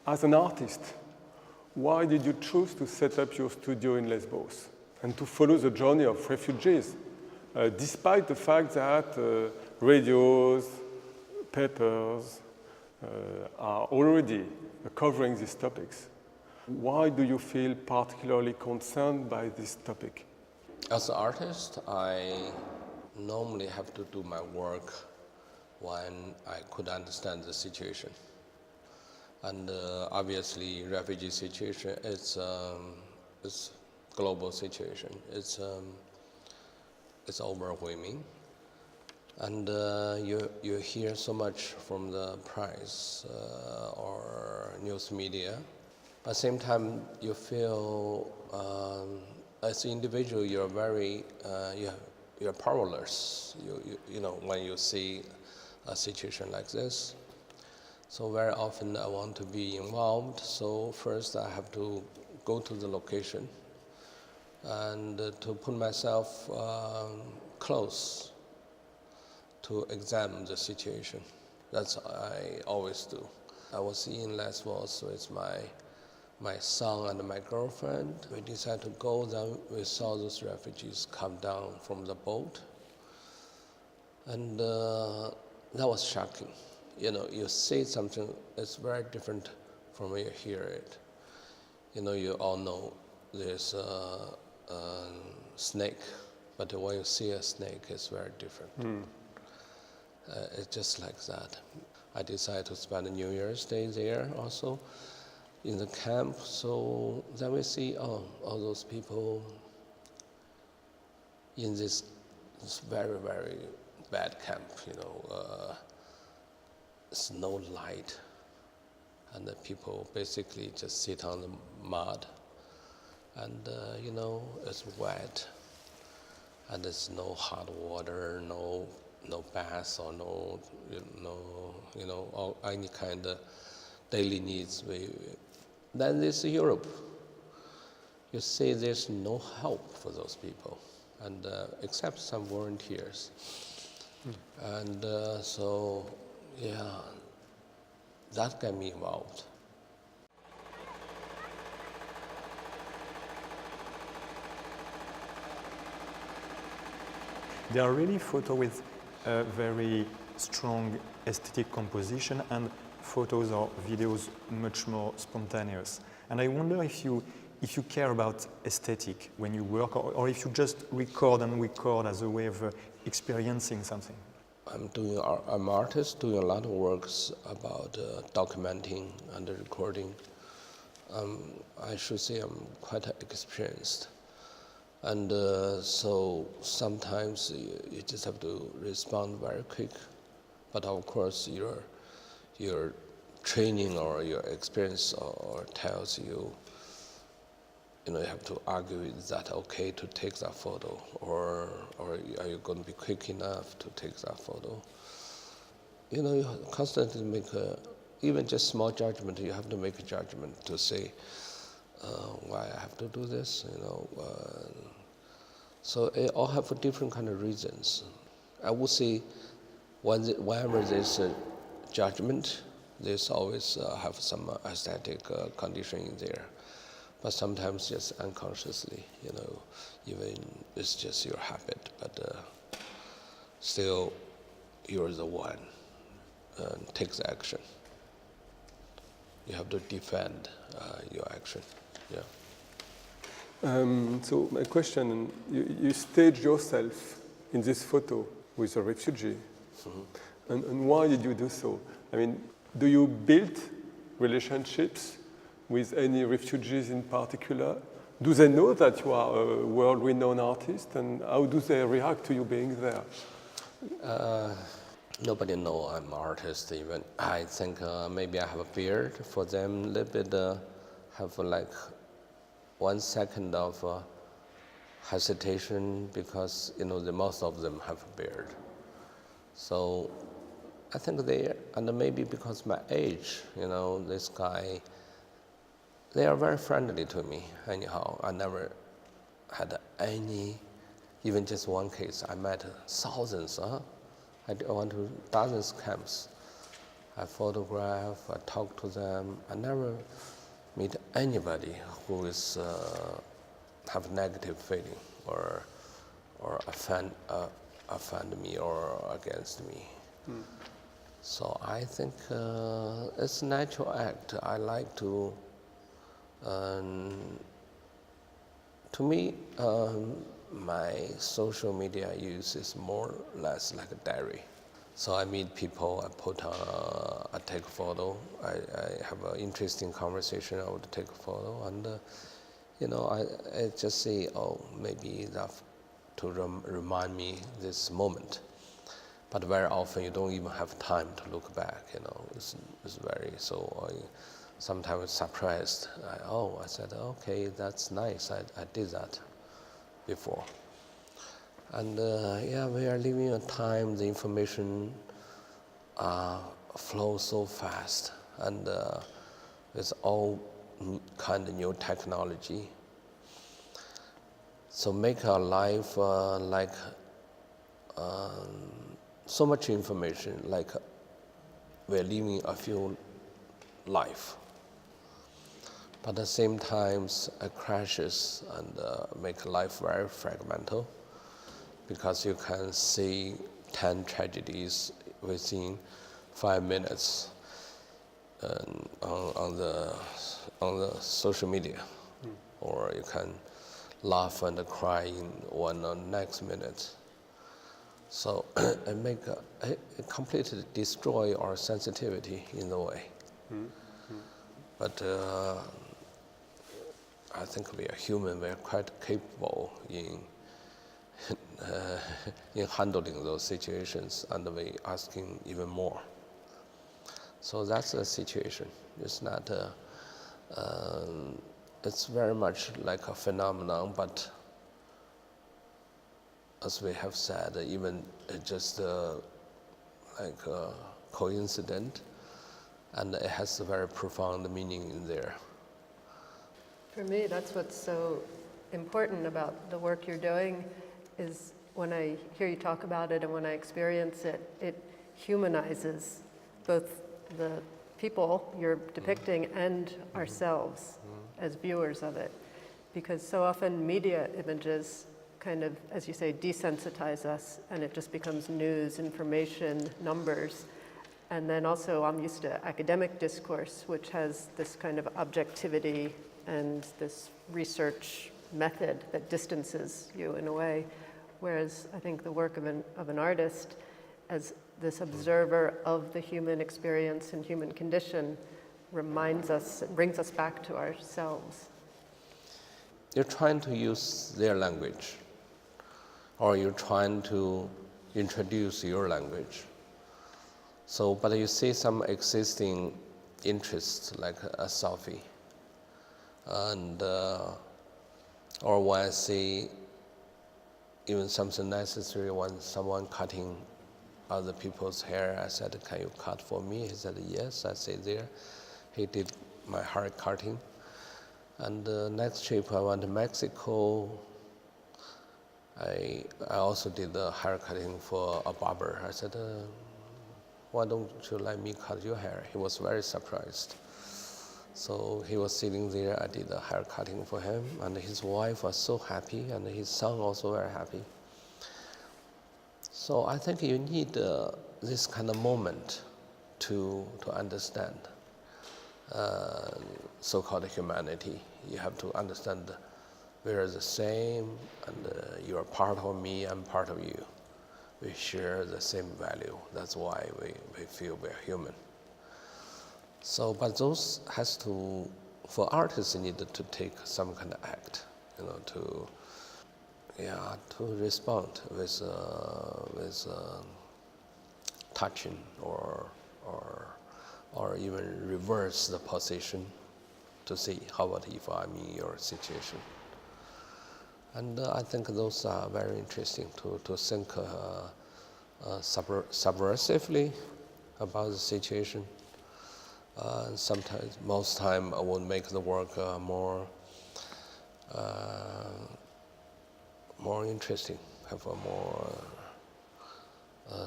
As an artist, why did you choose to set up your studio in Lesbos and to follow the journey of refugees, despite the fact that radios, papers are already covering these topics? Why do you feel particularly concerned by this topic? As an artist, I normally have to do my work when I could understand the situation. And obviously, refugee situation is global situation. It's overwhelming, and you hear so much from the press or news media. At the same time, you feel as an individual, you're very you're powerless. You know when you see a situation like this. So very often I want to be involved. So first I have to go to the location and to put myself close to examine the situation. That's what I always do. I was in Lesbos with my son and my girlfriend. We decided to go. Then we saw those refugees come down from the boat, and that was shocking. You know, you see something that's very different from when you hear it. You know, you all know there's a snake, but when you see a snake, it's very different. It's just like that. I decided to spend a New Year's Day there also in the camp. So then we see all those people in this very, very bad camp, you know. There's no light, and the people basically just sit on the mud, and you know, it's wet, and there's no hot water, no bath, or no or any kind of daily needs. Then there's Europe. You see, there's no help for those people, and except some volunteers, and so. Yeah, that got me involved. They are really photos with a very strong aesthetic composition, and photos or videos much more spontaneous. And I wonder if you care about aesthetic when you work, or if you just record as a way of experiencing something. I'm an artist doing a lot of works about documenting and recording. I should say I'm quite experienced. And so sometimes you just have to respond very quick. But of course your training or your experience or tells you, you have to argue is that okay to take that photo, or are you going to be quick enough to take that photo? You constantly make even just small judgment. You have to make a judgment to say why I have to do this. So it all have different kind of reasons. I would say whenever there's a judgment, there's always have some aesthetic condition in there. But sometimes just unconsciously, even it's just your habit, but still you're the one takes action. You have to defend your action, yeah. So my question, you staged yourself in this photo with a refugee, and why did you do so? I mean, do you build relationships with any refugees in particular? Do they know that you are a world-renowned artist, and how do they react to you being there? Nobody knows I'm an artist even. I think maybe I have a beard. For them, a little bit have like 1 second of hesitation because, the most of them have a beard. So I think and maybe because my age, this guy, they are very friendly to me anyhow. I never had even just one case. I met thousands, I went to dozens of camps, I photograph, I talk to them. I never meet anybody who is have negative feeling or offend me or against me. So I think it's a natural act. I like to me, my social media use is more or less like a diary. So I meet people, I take a photo, I have an interesting conversation, I would take a photo, and I just say, oh, maybe enough to remind me this moment. But very often you don't even have time to look back, it's very, so I sometimes surprised. I said, okay, that's nice, I did that before. And we are living in a time the information flows so fast, and with all kind of new technology. So make our life like so much information, like we're living a few life. But at the same time, it crashes and make life very fragmental, because you can see 10 tragedies within 5 minutes on the social media, or you can laugh and cry in one or next minute. So it completely destroy our sensitivity in a way. But I think we are human. We are quite capable in handling those situations, and we asking even more. So that's the situation. It's not. It's very much like a phenomenon, but as we have said, even just like a coincidence, and it has a very profound meaning in there. For me, that's what's so important about the work you're doing, is when I hear you talk about it and when I experience it, it humanizes both the people you're depicting and ourselves as viewers of it. Because so often media images kind of, as you say, desensitize us, and it just becomes news, information, numbers. And then also I'm used to academic discourse, which has this kind of objectivity and this research method that distances you in a way. Whereas I think the work of an artist as this observer of the human experience and human condition reminds us, brings us back to ourselves. You're trying to use their language, or you're trying to introduce your language. So, but you see some existing interests like a selfie, and or when I see even something necessary, when someone cutting other people's hair, I said, "Can you cut for me?" He said, "Yes." I say there. He did my hair cutting. And the next trip I went to Mexico. I also did the hair cutting for a barber. I said, "Why don't you let me cut your hair?" He was very surprised. So he was sitting there. I did the hair cutting for him, and his wife was so happy, and his son also very happy. So I think you need this kind of moment to understand so-called humanity. You have to understand we are the same, and you are part of me, I'm part of you. We share the same value. That's why we feel we're human. So, but those has to, for artists, needed to take some kind of act, to respond with touching or even reverse the position to see how about if I'm in your situation. And I think those are very interesting to think subversively about the situation. Sometimes, most time, I would make the work more interesting, have a more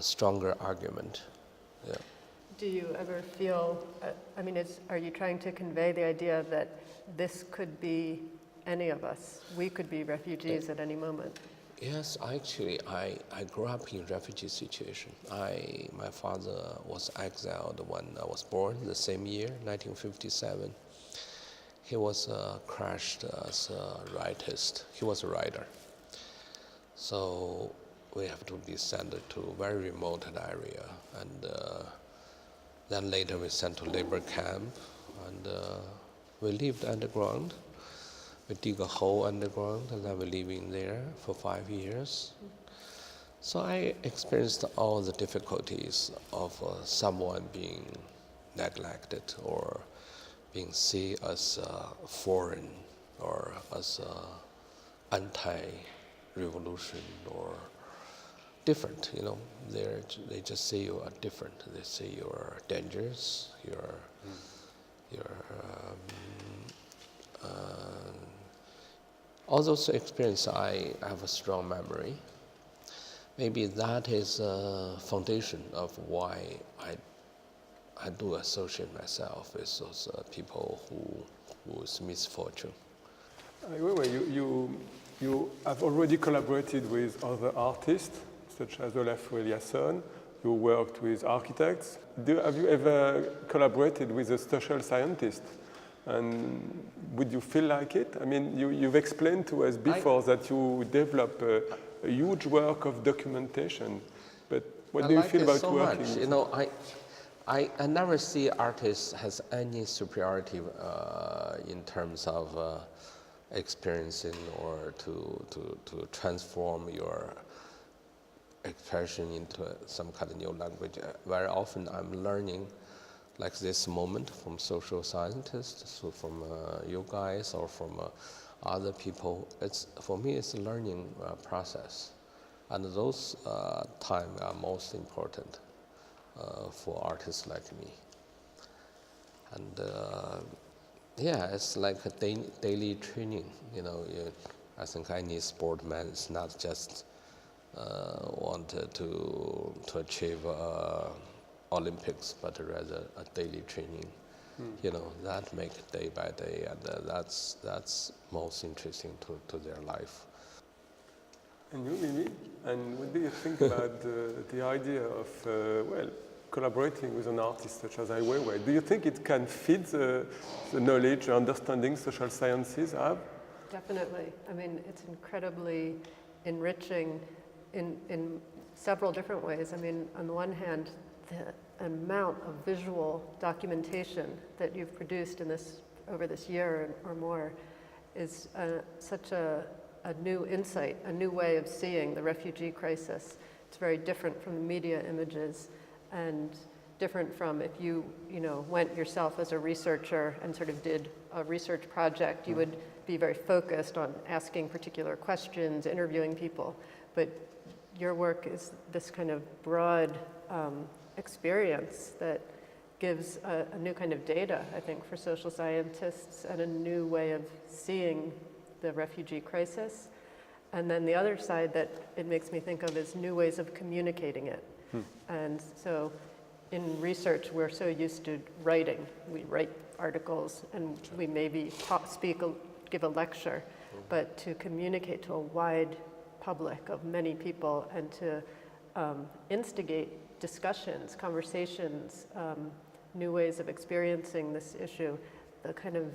stronger argument. Yeah. Do you ever feel, are you trying to convey the idea that this could be any of us? We could be refugees at any moment. Yes, actually, I grew up in refugee situation. My father was exiled when I was born, the same year, 1957. He was crashed as a writer. He was a writer. So we have to be sent to a very remote area. And then later we sent to labor camp. And we lived underground. We dig a hole underground, and then we living there for 5 years. So I experienced all the difficulties of someone being neglected or being seen as foreign or as anti-revolution or different. You know, they just say you are different. They say you are dangerous. All those experiences, I have a strong memory. Maybe that is a foundation of why I do associate myself with those people whose misfortune. Ai Weiwei, you have already collaborated with other artists, such as Olaf Eliasson. You worked with architects. Have you ever collaborated with a social scientist? And would you feel like it? I mean, you've explained to us before that you develop a huge work of documentation. But what do you feel about so working? Much. You know, I never see artists has any superiority in terms of experiencing or to transform your expression into some kind of new language. Very often I'm learning like this moment from social scientists, so from you guys or from other people. For me, it's a learning process. And those times are most important for artists like me. And it's like a daily training. You know, I think any sportsman is not just wanted to achieve Olympics, but rather a daily training. You know, that make day by day, and that's most interesting to their life. And you, Mimi? And what do you think about the idea of, collaborating with an artist such as Ai Weiwei? Do you think it can fit the knowledge, understanding social sciences have? Definitely. I mean, it's incredibly enriching in several different ways. I mean, on the one hand, the amount of visual documentation that you've produced over this year or more is such a new insight, a new way of seeing the refugee crisis. It's very different from the media images and different from if you went yourself as a researcher and sort of did a research project, you would be very focused on asking particular questions, interviewing people. But your work is this kind of broad experience that gives a new kind of data, I think, for social scientists and a new way of seeing the refugee crisis. And then the other side that it makes me think of is new ways of communicating it. And so in research, we're so used to writing. We write articles and we maybe give a lecture, but to communicate to a wide public of many people and to instigate discussions, conversations, new ways of experiencing this issue, the kind of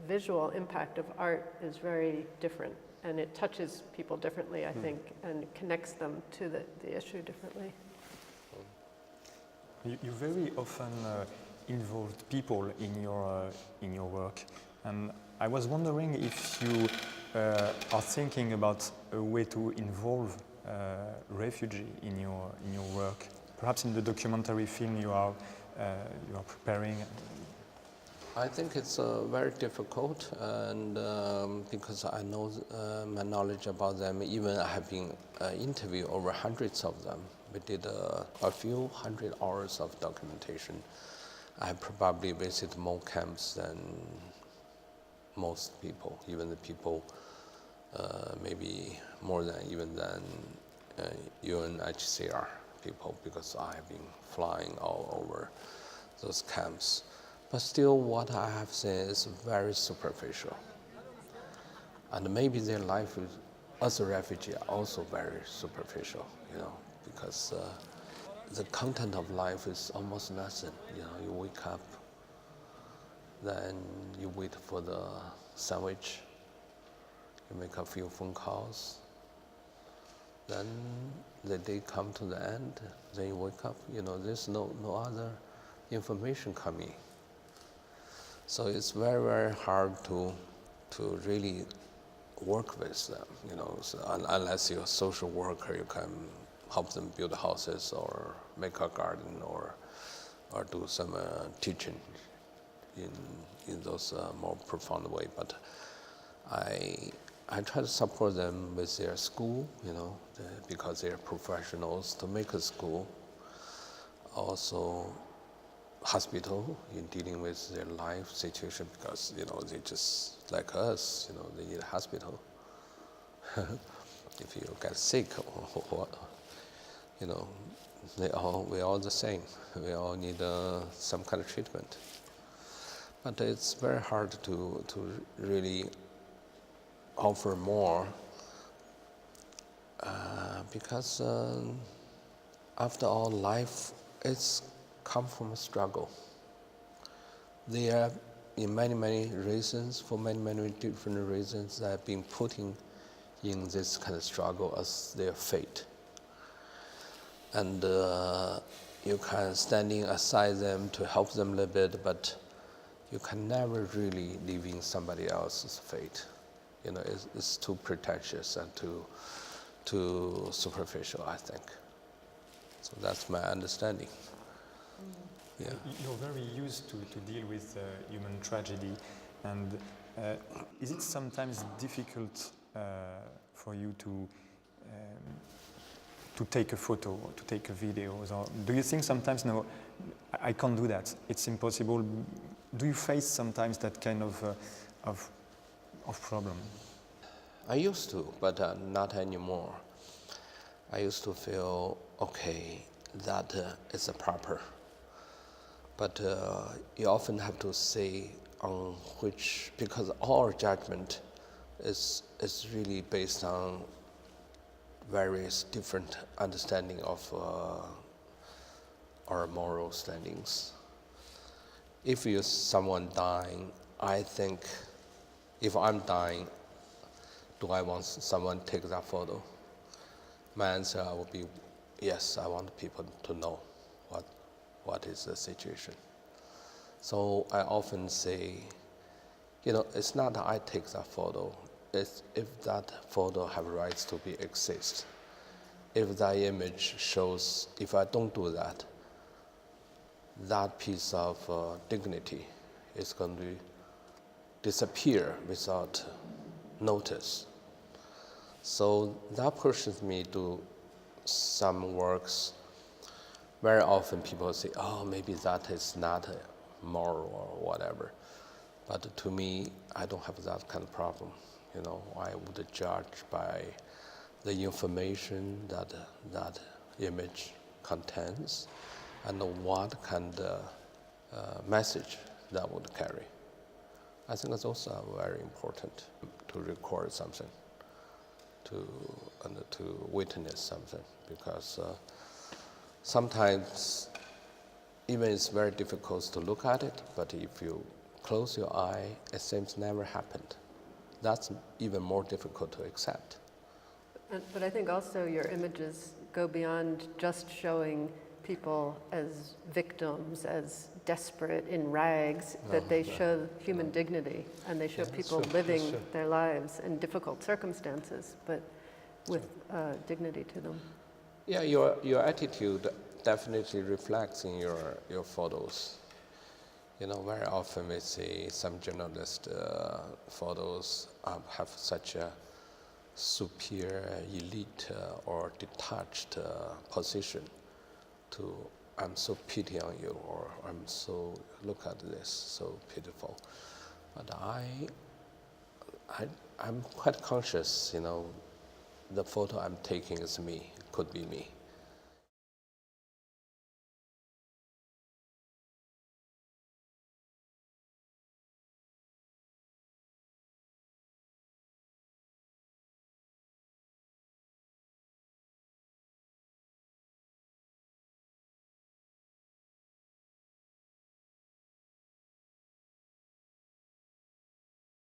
visual impact of art is very different, and it touches people differently, I think, and connects them to the issue differently. You very often involved people in your work, and I was wondering if you are thinking about a way to involve refugee in your work. Perhaps in the documentary film you are preparing. I think it's very difficult, and because I know my knowledge about them, even I have been interviewed over hundreds of them. We did a few hundred hours of documentation. I probably visited more camps than most people, even the people maybe more than UNHCR people, because I have been flying all over those camps. But still, what I have seen is very superficial. And maybe their life as a refugee are also very superficial, because the content of life is almost nothing. You wake up, then you wait for the sandwich, you make a few phone calls, then the day come to the end, then you wake up, there's no other information coming. So it's very, very hard to really work with them, so unless you're a social worker, you can help them build houses or make a garden or do some teaching in those more profound way. But I try to support them with their school, because they're professionals, to make a school. Also hospital in dealing with their life situation, because they just like us, they need a hospital. If you get sick, we're all the same. We all need some kind of treatment. But it's very hard to really offer more, because after all, life is come from a struggle. They are, in many reasons, for many different reasons, they have been putting in this kind of struggle as their fate. And you can standing aside them to help them a little bit, but you can never really live in somebody else's fate. It's too pretentious and too superficial, I think. So that's my understanding. Yeah. You're very used to deal with human tragedy, and is it sometimes difficult for you to take a photo or to take a video? Or do you think sometimes, no, I can't do that, it's impossible? Do you face sometimes that kind of problem? I used to, but not anymore. I used to feel, okay, that is a proper. But you often have to say on which, because our judgment is really based on various different understanding of our moral standings. If you're someone dying, I think if I'm dying, do I want someone to take that photo? My answer would be, yes, I want people to know what is the situation. So I often say, it's not that I take that photo, it's if that photo have rights to be exist. If that image shows, if I don't do that, that piece of dignity is going to disappear without notice. So that pushes me to some works. Very often people say, oh, maybe that is not moral or whatever. But to me, I don't have that kind of problem. I would judge by the information that that image contains and what kind of message that would carry. I think those are very important to record something, to witness something, because sometimes even it's very difficult to look at it, but if you close your eye, it seems never happened. That's even more difficult to accept. But I think also your images go beyond just showing people as victims, as desperate in rags, that they show human dignity, and they show people living their lives in difficult circumstances, but with dignity to them. Yeah, your attitude definitely reflects in your photos. Very often we see some journalist photos have such a superior, elite, or detached position to, I'm so pity on you, or look at this, so pitiful. But I'm quite conscious, the photo I'm taking is me, could be me.